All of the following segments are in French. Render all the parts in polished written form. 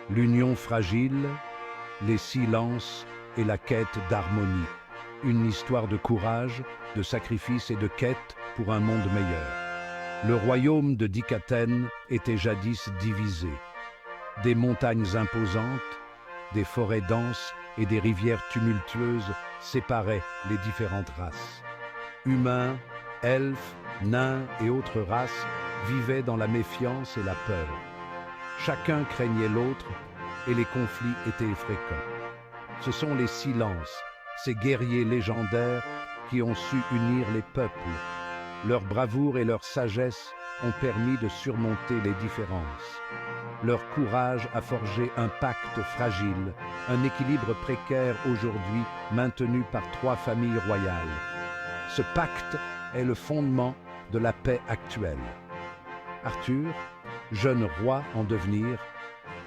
L'union fragile, les silences et la quête d'harmonie. Une histoire de courage, de sacrifice et de quête pour un monde meilleur. Le royaume de Dikaten était jadis divisé. Des montagnes imposantes, des forêts denses et des rivières tumultueuses séparaient les différentes races. Humains, elfes, nains et autres races vivaient dans la méfiance et la peur. Chacun craignait l'autre et les conflits étaient fréquents. Ce sont les silences, ces guerriers légendaires qui ont su unir les peuples. Leur bravoure et leur sagesse ont permis de surmonter les différences. Leur courage a forgé un pacte fragile, un équilibre précaire aujourd'hui maintenu par 3 familles royales. Ce pacte est le fondement de la paix actuelle. Arthur, jeune roi en devenir,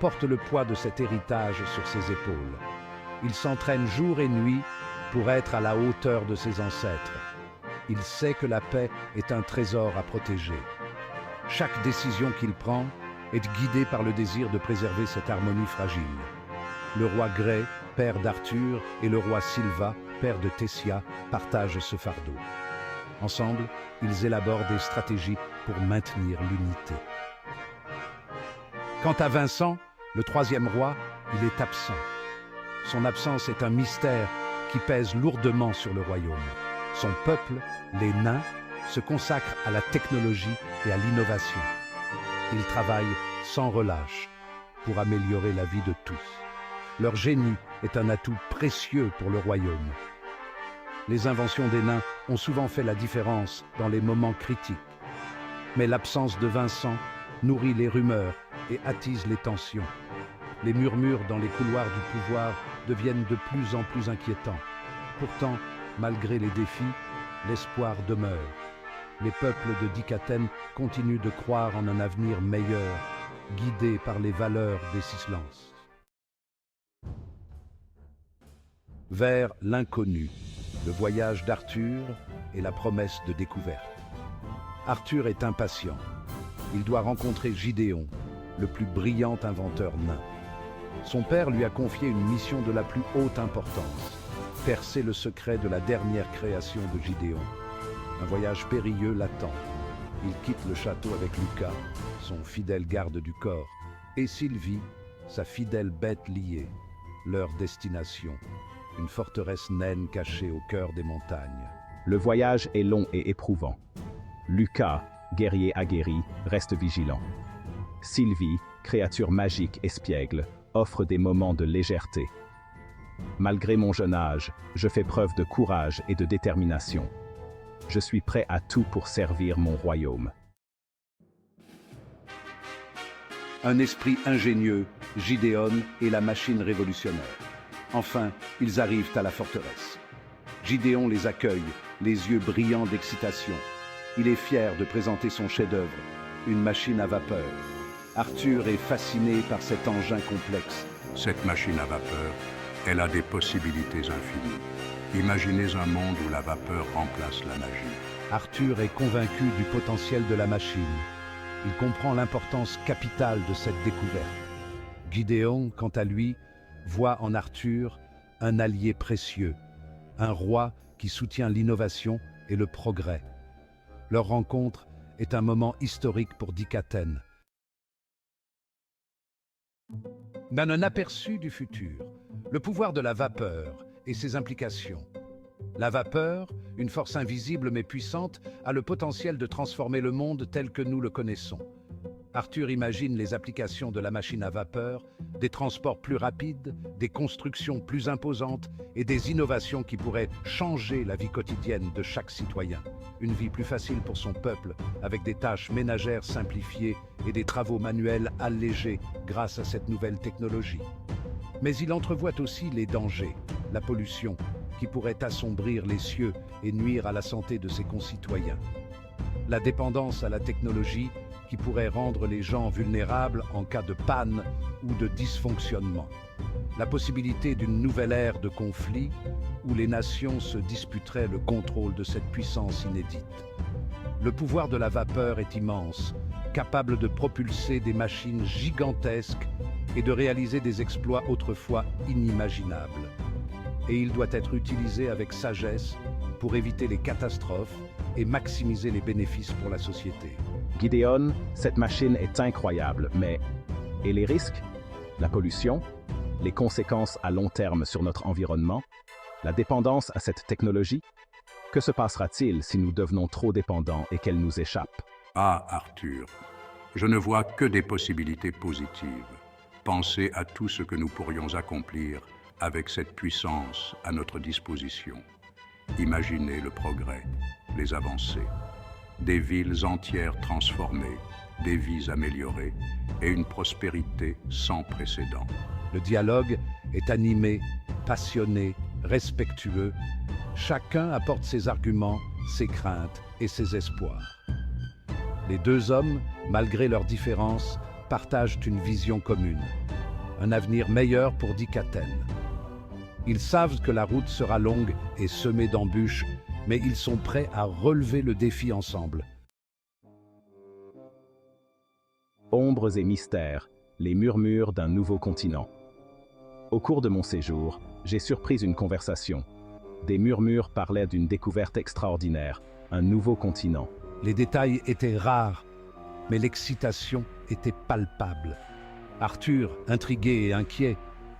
porte le poids de cet héritage sur ses épaules. Il s'entraîne jour et nuit pour être à la hauteur de ses ancêtres. Il sait que la paix est un trésor à protéger. Chaque décision qu'il prend est guidé par le désir de préserver cette harmonie fragile. Le roi Grey, père d'Arthur, et le roi Silva, père de Tessia, partagent ce fardeau. Ensemble, ils élaborent des stratégies pour maintenir l'unité. Quant à Vincent, le 3e roi, il est absent. Son absence est un mystère qui pèse lourdement sur le royaume. Son peuple, les nains, se consacre à la technologie et à l'innovation. Ils travaillent sans relâche pour améliorer la vie de tous. Leur génie est un atout précieux pour le royaume. Les inventions des nains ont souvent fait la différence dans les moments critiques. Mais l'absence de Vincent nourrit les rumeurs et attise les tensions. Les murmures dans les couloirs du pouvoir deviennent de plus en plus inquiétants. Pourtant, malgré les défis, l'espoir demeure. Les peuples de Dikaten continuent de croire en un avenir meilleur, guidés par les valeurs des silences. Vers l'inconnu, le voyage d'Arthur et la promesse de découverte. Arthur est impatient. Il doit rencontrer Gideon, le plus brillant inventeur nain. Son père lui a confié une mission de la plus haute importance, percer le secret de la dernière création de Gideon. Un voyage périlleux l'attend. Il quitte le château avec Lucas, son fidèle garde du corps, et Sylvie, sa fidèle bête liée. Leur destination, une forteresse naine cachée au cœur des montagnes. Le voyage est long et éprouvant. Lucas, guerrier aguerri, reste vigilant. Sylvie, créature magique espiègle, offre des moments de légèreté. Malgré mon jeune âge, je fais preuve de courage et de détermination. Je suis prêt à tout pour servir mon royaume. Un esprit ingénieux, Gideon et la machine révolutionnaire. Enfin, ils arrivent à la forteresse. Gideon les accueille, les yeux brillants d'excitation. Il est fier de présenter son chef-d'œuvre, une machine à vapeur. Arthur est fasciné par cet engin complexe. Cette machine à vapeur, elle a des possibilités infinies. Imaginez un monde où la vapeur remplace la magie. Arthur est convaincu du potentiel de la machine. Il comprend l'importance capitale de cette découverte. Gideon, quant à lui, voit en Arthur un allié précieux, un roi qui soutient l'innovation et le progrès. Leur rencontre est un moment historique pour Dikaten. Dans un aperçu du futur, le pouvoir de la vapeur et ses implications. La vapeur, une force invisible mais puissante, a le potentiel de transformer le monde tel que nous le connaissons. Arthur imagine les applications de la machine à vapeur, des transports plus rapides, des constructions plus imposantes et des innovations qui pourraient changer la vie quotidienne de chaque citoyen. Une vie plus facile pour son peuple, avec des tâches ménagères simplifiées et des travaux manuels allégés grâce à cette nouvelle technologie. Mais il entrevoit aussi les dangers, la pollution, qui pourrait assombrir les cieux et nuire à la santé de ses concitoyens. La dépendance à la technologie qui pourrait rendre les gens vulnérables en cas de panne ou de dysfonctionnement. La possibilité d'une nouvelle ère de conflit où les nations se disputeraient le contrôle de cette puissance inédite. Le pouvoir de la vapeur est immense, capable de propulser des machines gigantesques et de réaliser des exploits autrefois inimaginables. Et il doit être utilisé avec sagesse pour éviter les catastrophes et maximiser les bénéfices pour la société. Gideon, cette machine est incroyable, mais... Et les risques? La pollution? Les conséquences à long terme sur notre environnement? La dépendance à cette technologie? Que se passera-t-il si nous devenons trop dépendants et qu'elle nous échappe? Ah, Arthur, je ne vois que des possibilités positives. Pensez à tout ce que nous pourrions accomplir avec cette puissance à notre disposition. Imaginez le progrès, les avancées, des villes entières transformées, des vies améliorées et une prospérité sans précédent. Le dialogue est animé, passionné, respectueux. Chacun apporte ses arguments, ses craintes et ses espoirs. Les deux hommes, malgré leurs différences, partagent une vision commune. Un avenir meilleur pour Dikaten. Ils savent que la route sera longue et semée d'embûches, mais ils sont prêts à relever le défi ensemble. Ombres et mystères, les murmures d'un nouveau continent. Au cours de mon séjour, j'ai surpris une conversation. Des murmures parlaient d'une découverte extraordinaire, un nouveau continent. Les détails étaient rares, mais l'excitation était palpable. Arthur, intrigué et inquiet,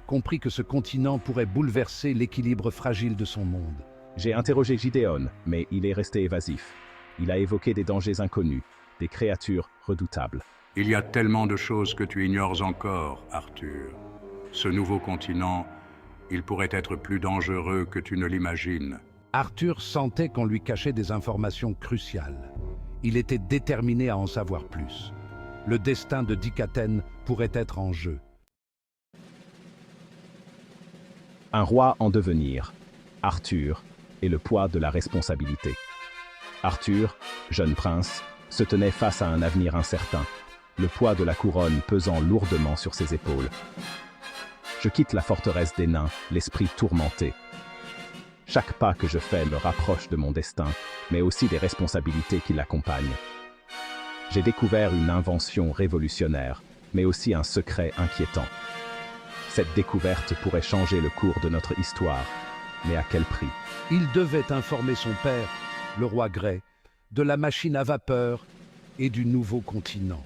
comprit que ce continent pourrait bouleverser l'équilibre fragile de son monde. J'ai interrogé Gideon, mais il est resté évasif. Il a évoqué des dangers inconnus, des créatures redoutables. Il y a tellement de choses que tu ignores encore, Arthur. Ce nouveau continent, il pourrait être plus dangereux que tu ne l'imagines. Arthur sentait qu'on lui cachait des informations cruciales. Il était déterminé à en savoir plus. Le destin de Dikaten pourrait être en jeu. Un roi en devenir, Arthur, et le poids de la responsabilité. Arthur, jeune prince, se tenait face à un avenir incertain, le poids de la couronne pesant lourdement sur ses épaules. Je quitte la forteresse des nains, l'esprit tourmenté. Chaque pas que je fais me rapproche de mon destin, mais aussi des responsabilités qui l'accompagnent. J'ai découvert une invention révolutionnaire, mais aussi un secret inquiétant. Cette découverte pourrait changer le cours de notre histoire, mais à quel prix? Il devait informer son père, le roi Grey, de la machine à vapeur et du nouveau continent.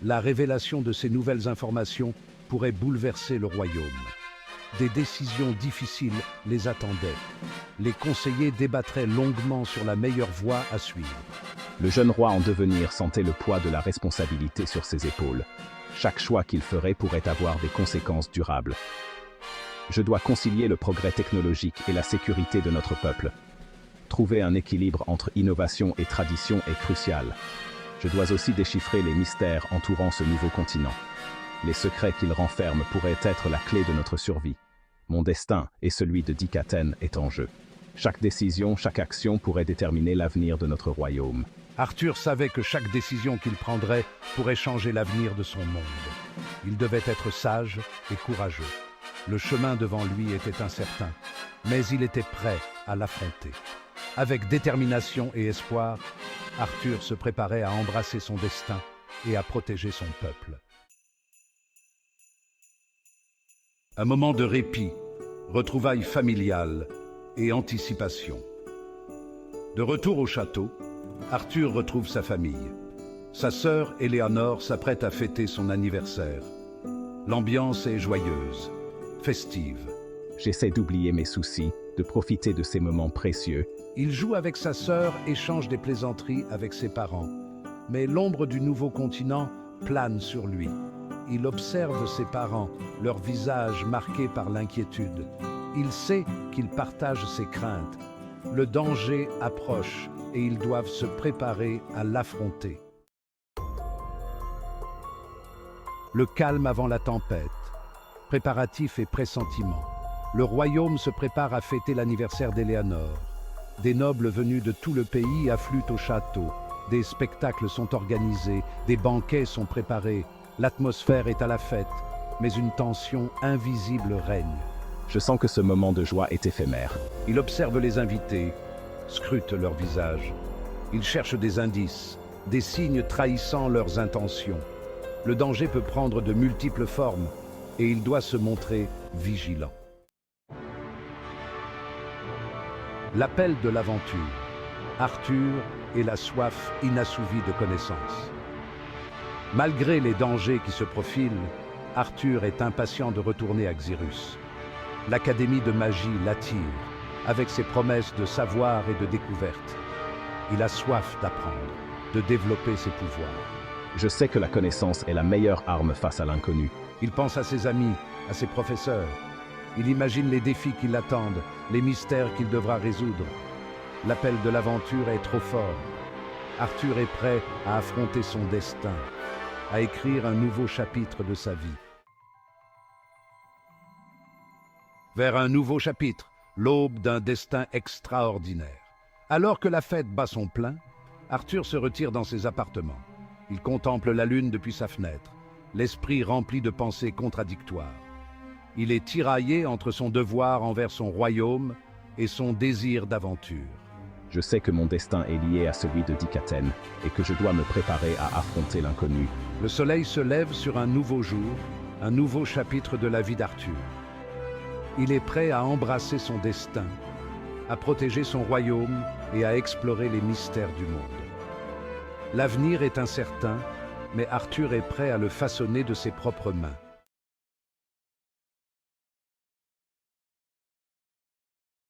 La révélation de ces nouvelles informations pourrait bouleverser le royaume. Des décisions difficiles les attendaient. Les conseillers débattraient longuement sur la meilleure voie à suivre. Le jeune roi en devenir sentait le poids de la responsabilité sur ses épaules. Chaque choix qu'il ferait pourrait avoir des conséquences durables. Je dois concilier le progrès technologique et la sécurité de notre peuple. Trouver un équilibre entre innovation et tradition est crucial. Je dois aussi déchiffrer les mystères entourant ce nouveau continent. Les secrets qu'il renferme pourraient être la clé de notre survie. Mon destin et celui de Dikaten est en jeu. Chaque décision, chaque action pourrait déterminer l'avenir de notre royaume. Arthur savait que chaque décision qu'il prendrait pourrait changer l'avenir de son monde. Il devait être sage et courageux. Le chemin devant lui était incertain, mais il était prêt à l'affronter. Avec détermination et espoir, Arthur se préparait à embrasser son destin et à protéger son peuple. Un moment de répit, retrouvailles familiales et anticipation. De retour au château, Arthur retrouve sa famille. Sa sœur Éléonore s'apprête à fêter son anniversaire. L'ambiance est joyeuse, festive. J'essaie d'oublier mes soucis, de profiter de ces moments précieux. Il joue avec sa sœur, échange des plaisanteries avec ses parents. Mais l'ombre du nouveau continent plane sur lui. Il observe ses parents, leur visage marqué par l'inquiétude. Il sait qu'ils partagent ses craintes. Le danger approche et ils doivent se préparer à l'affronter. Le calme avant la tempête, préparatifs et pressentiments. Le royaume se prépare à fêter l'anniversaire d'Éléonore. Des nobles venus de tout le pays affluent au château. Des spectacles sont organisés, des banquets sont préparés. L'atmosphère est à la fête, mais une tension invisible règne. Je sens que ce moment de joie est éphémère. Il observe les invités, scrute leur visage. Il cherche des indices, des signes trahissant leurs intentions. Le danger peut prendre de multiples formes et il doit se montrer vigilant. L'appel de l'aventure. Arthur et la soif inassouvie de connaissances. Malgré les dangers qui se profilent, Arthur est impatient de retourner à Xyrus. L'Académie de magie l'attire, avec ses promesses de savoir et de découverte. Il a soif d'apprendre, de développer ses pouvoirs. Je sais que la connaissance est la meilleure arme face à l'inconnu. Il pense à ses amis, à ses professeurs. Il imagine les défis qui l'attendent, les mystères qu'il devra résoudre. L'appel de l'aventure est trop fort. Arthur est prêt à affronter son destin, à écrire un nouveau chapitre de sa vie. Vers un nouveau chapitre, l'aube d'un destin extraordinaire. Alors que la fête bat son plein, Arthur se retire dans ses appartements. Il contemple la lune depuis sa fenêtre, l'esprit rempli de pensées contradictoires. Il est tiraillé entre son devoir envers son royaume et son désir d'aventure. Je sais que mon destin est lié à celui de Dikaten et que je dois me préparer à affronter l'inconnu. Le soleil se lève sur un nouveau jour, un nouveau chapitre de la vie d'Arthur. Il est prêt à embrasser son destin, à protéger son royaume et à explorer les mystères du monde. L'avenir est incertain, mais Arthur est prêt à le façonner de ses propres mains.